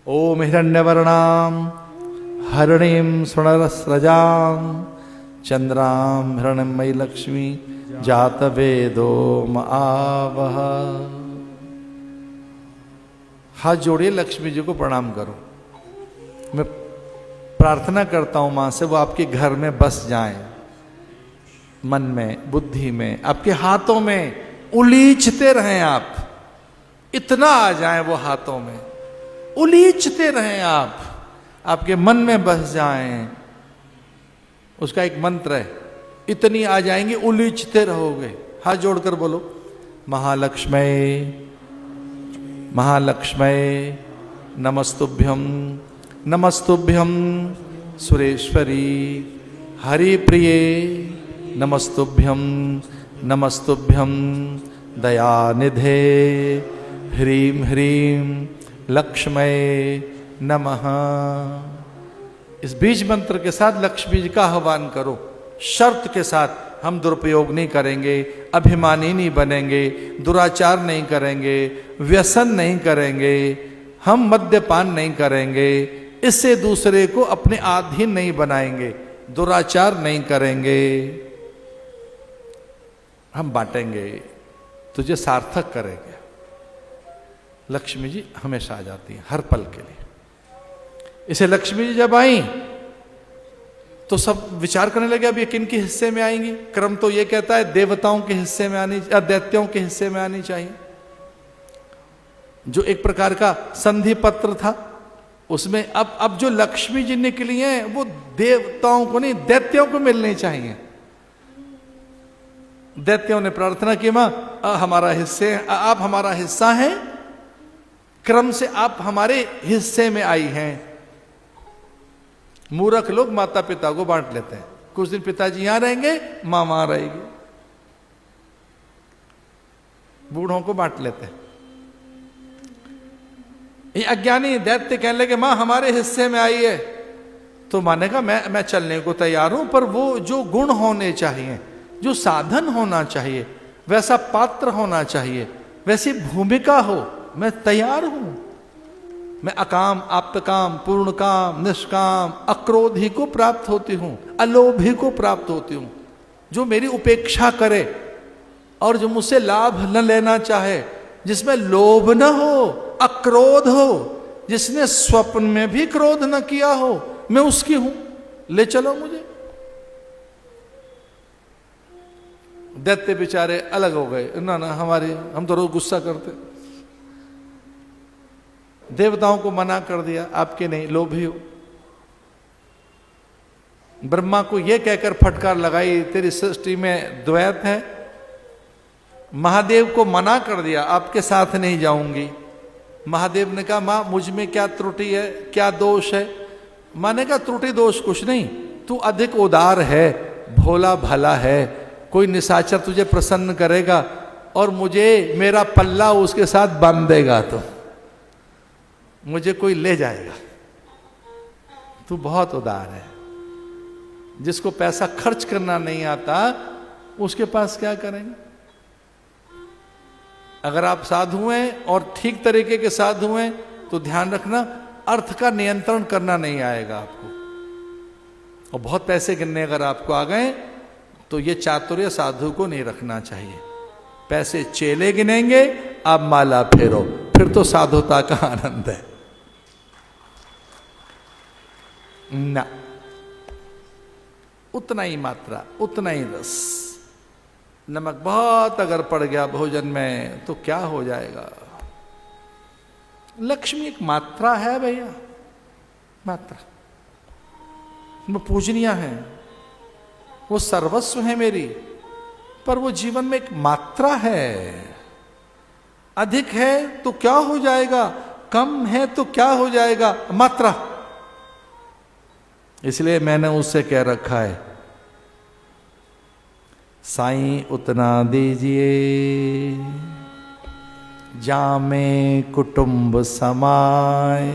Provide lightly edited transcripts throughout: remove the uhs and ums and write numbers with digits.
ओम हिरण्यवर्णाम हरिणीं सुणरस्रजां चंद्रां हिरण्मयी लक्ष्मी जातवेदो आवह। हाथ जोड़िए, लक्ष्मी जी को प्रणाम करो। मैं प्रार्थना करता हूं मां से वो आपके घर में बस जाएं, मन में, बुद्धि में, आपके हाथों में उलीचते रहें आप, इतना आ जाएं वो हाथों में, उलीचते रहें आप, आपके मन में बस जाएं। उसका एक मंत्र है, इतनी आ जाएंगी, उलीचते रहोगे। हाथ जोड़कर बोलो, महालक्ष्मी महालक्ष्मी नमस्तुभ्यं नमस्तुभ्यं सुरेश्वरी हरिप्रिये नमस्तुभ्यं नमस्तुभ्यं दयानिधे ह्रीं ह्रीं लक्ष्मै नमः। इस बीज मंत्र के साथ लक्ष्मी जी का आह्वान करो। शर्त के साथ, हम दुरुपयोग नहीं करेंगे, अभिमानी नहीं बनेंगे, दुराचार नहीं करेंगे, व्यसन नहीं करेंगे, हम मद्यपान नहीं करेंगे, इससे दूसरे को अपने अधीन नहीं बनाएंगे, दुराचार नहीं करेंगे, हम बांटेंगे, तुझे सार्थक करेंगे। लक्ष्मी जी हमेशा आ जाती है, हर पल के लिए। इसे लक्ष्मी जी जब आई तो सब विचार करने लगे, अब ये किन के हिस्से में आएंगी। क्रम तो ये कहता है देवताओं के हिस्से में आनी, दैत्यों के हिस्से में आनी चाहिए। जो एक प्रकार का संधि पत्र था, उसमें अब जो लक्ष्मी जी निकली हैं वो देवताओं को नहीं, दैत्यों को मिलनी चाहिए। दैत्यों ने प्रार्थना की, मां हमारा हिस्से, आप हमारा हिस्सा हैं, क्रम से आप हमारे हिस्से में आई हैं। मूर्ख लोग माता पिता को बांट लेते हैं, कुछ दिन पिताजी यहां रहेंगे, मां वहां रहेगी, बूढ़ों को बांट लेते हैं। ये अज्ञानी दैत्य कहने लगे, मां हमारे हिस्से में आई है, तो माने का मैं चलने को तैयार हूं, पर वो जो गुण होने चाहिए, जो साधन होना चाहिए, वैसा पात्र होना चाहिए, वैसी भूमिका हो, मैं तैयार हूं। मैं अकाम, आप्तकाम, पूर्ण काम, निष्काम, अक्रोधी को प्राप्त होती हूं, अलोभी को प्राप्त होती हूं। जो मेरी उपेक्षा करे और जो मुझसे लाभ न लेना चाहे, जिसमें लोभ न हो, अक्रोध हो, जिसने स्वप्न में भी क्रोध न किया हो, मैं उसकी हूं, ले चलो मुझे। दैत्य बेचारे अलग हो गए, ना हमारे, हम तो रोज गुस्सा करते। देवताओं को मना कर दिया, आपके नहीं, लोभी हो। ब्रह्मा को यह कहकर फटकार लगाई, तेरी सृष्टि में द्वैत है। महादेव को मना कर दिया, आपके साथ नहीं जाऊंगी। महादेव ने कहा, मां मुझ में क्या त्रुटि है, क्या दोष है। मां ने कहा, त्रुटि दोष कुछ नहीं, तू अधिक उदार है, भोला भला है, कोई निशाचर तुझे प्रसन्न करेगा और मुझे, मेरा पल्ला उसके साथ बांध देगा, तो मुझे कोई ले जाएगा। तू बहुत उदार है। जिसको पैसा खर्च करना नहीं आता, उसके पास क्या करेंगे। अगर आप साधु हैं और ठीक तरीके के साधु हैं, तो ध्यान रखना, अर्थ का नियंत्रण करना नहीं आएगा आपको। और बहुत पैसे गिनने अगर आपको आ गए, तो ये चातुर्य साधु को नहीं रखना चाहिए। पैसे चेले गिनेंगे, आप माला फेरो, फिर तो साधुता का आनंद है ना। उतना ही मात्रा, उतना ही रस। नमक बहुत अगर पड़ गया भोजन में तो क्या हो जाएगा। लक्ष्मी एक मात्रा है भैया, मात्रा। वो पूजनीय है, वो सर्वस्व है मेरी, पर वो जीवन में एक मात्रा है। अधिक है तो क्या हो जाएगा, कम है तो क्या हो जाएगा, मात्रा। इसलिए मैंने उससे कह रखा है, साईं उतना दीजिए जामे कुटुंब समाए,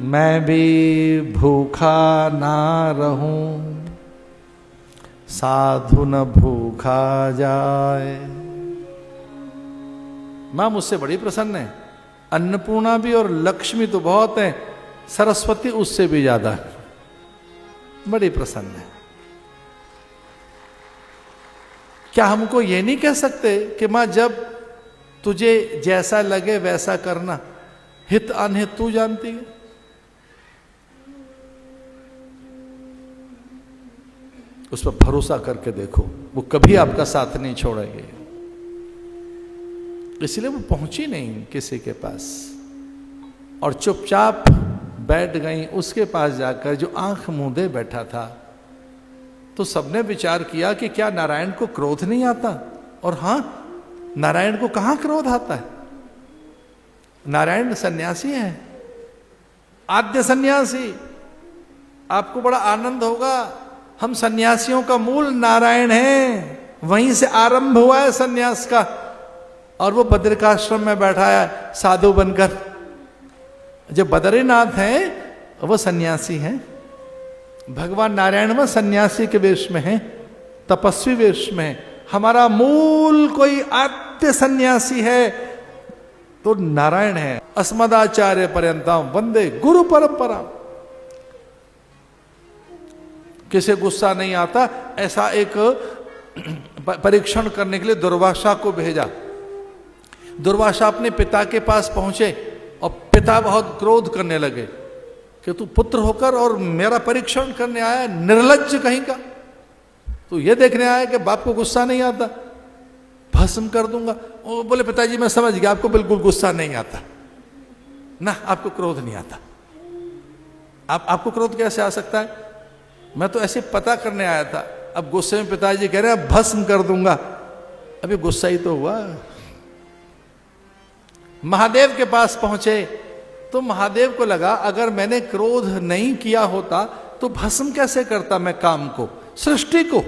मैं भी भूखा ना रहूं, साधु न भूखा जाए। मां मुझसे बड़ी प्रसन्न है, अन्नपूर्णा भी और लक्ष्मी तो बहुत है, सरस्वती उससे भी ज्यादा है, बड़ी प्रसन्न है। क्या हमको ये नहीं कह सकते कि मां जब तुझे जैसा लगे वैसा करना, हित अनहित तू जानती है? उस पर भरोसा करके देखो, वो कभी आपका साथ नहीं छोड़ेंगे। इसलिए वो पहुंची नहीं किसी के पास और चुपचाप बैठ गई उसके पास जाकर जो आंख मूंदे बैठा था। तो सबने विचार किया कि क्या नारायण को क्रोध नहीं आता? और हां, नारायण को कहां क्रोध आता है? नारायण सन्यासी है, आद्य सन्यासी। आपको बड़ा आनंद होगा, हम सन्यासियों का मूल नारायण है, वहीं से आरंभ हुआ है सन्यास का। और वो बद्रिकाश्रम में बैठा है साधु बनकर। जो बद्रीनाथ हैं वो सन्यासी हैं, भगवान नारायण में सन्यासी के वेश में है, तपस्वी वेश में है। हमारा मूल कोई आद्य सन्यासी है तो नारायण है। अस्मदाचार्य पर्यंतम वंदे गुरु परंपरा। किसे गुस्सा नहीं आता, ऐसा एक परीक्षण करने के लिए दुर्वासा को भेजा। दुर्वासा अपने पिता के पास पहुंचे और पिता बहुत क्रोध करने लगे कि तू पुत्र होकर और मेरा परीक्षण करने आया, निर्लज्ज कहीं का। तो ये देखने आया कि बाप को गुस्सा नहीं आता, भस्म कर दूंगा। वो बोले पिताजी मैं समझ गया, आपको बिल्कुल गुस्सा नहीं आता ना, आपको क्रोध नहीं आता। आपको क्रोध कैसे आ सकता है? मैं तो ऐसे पता करने आया था। अब गुस्से में पिताजी कह रहे हैं भस्म कर दूंगा, अभी गुस्सा ही तो हुआ। महादेव के पास पहुंचे तो महादेव को लगा अगर मैंने क्रोध नहीं किया होता तो भस्म कैसे करता मैं काम को, सृष्टि को।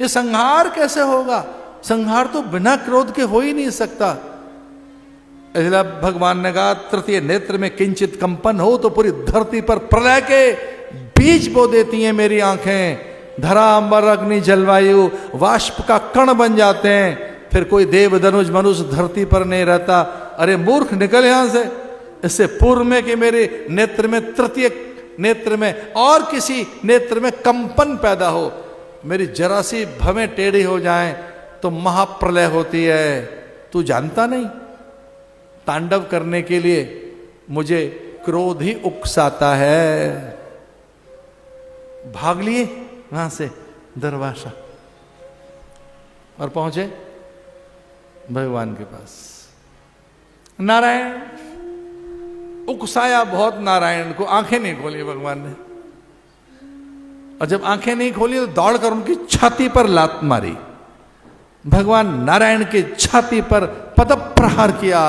ये संहार कैसे होगा? संहार तो बिना क्रोध के हो ही नहीं सकता। इसलिए भगवान ने कहा तृतीय नेत्र में किंचित कंपन हो तो पूरी धरती पर प्रलय के बीज बो देती हैं मेरी आंखें। धरा अंबर अग्नि जलवायु वाष्प का कण बन जाते हैं, फिर कोई देव धनुष मनुष्य धरती पर नहीं रहता। अरे मूर्ख निकल यहां से। इससे पूर्व में कि मेरे नेत्र में, तृतीय नेत्र में और किसी नेत्र में कंपन पैदा हो, मेरी जरा सी भवें टेढ़ी हो जाएं तो महाप्रलय होती है। तू जानता नहीं, तांडव करने के लिए मुझे क्रोध ही उकसाता है। भाग लिए वहां से दुर्वासा और पहुंचे भगवान के पास। नारायण उकसाया बहुत नारायण को, आंखें नहीं खोली भगवान ने। और जब आंखें नहीं खोली तो दौड़कर उनकी छाती पर लात मारी। भगवान नारायण के छाती पर पद प्रहार किया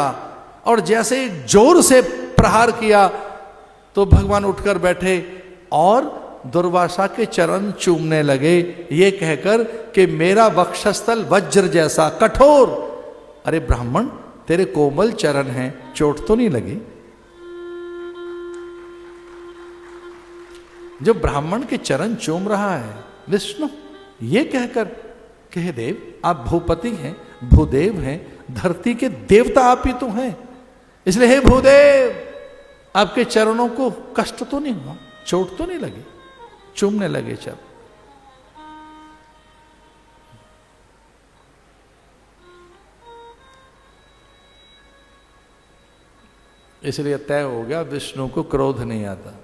और जैसे ही जोर से प्रहार किया तो भगवान उठकर बैठे और दुर्वासा के चरण चूमने लगे, ये कहकर कि मेरा वक्षस्थल वज्र जैसा कठोर। अरे ब्राह्मण, तेरे कोमल चरण हैं, चोट तो नहीं लगी? जो ब्राह्मण के चरण चूम रहा है विष्णु, ये कहकर कि हे देव आप भूपति हैं, भूदेव हैं, धरती के देवता आप ही तो हैं, इसलिए हे भूदेव आपके चरणों को कष्ट तो नहीं हुआ, चोट तो नहीं लगी? चूमने लगे चल। इसलिए तय हो गया विष्णु को क्रोध नहीं आता।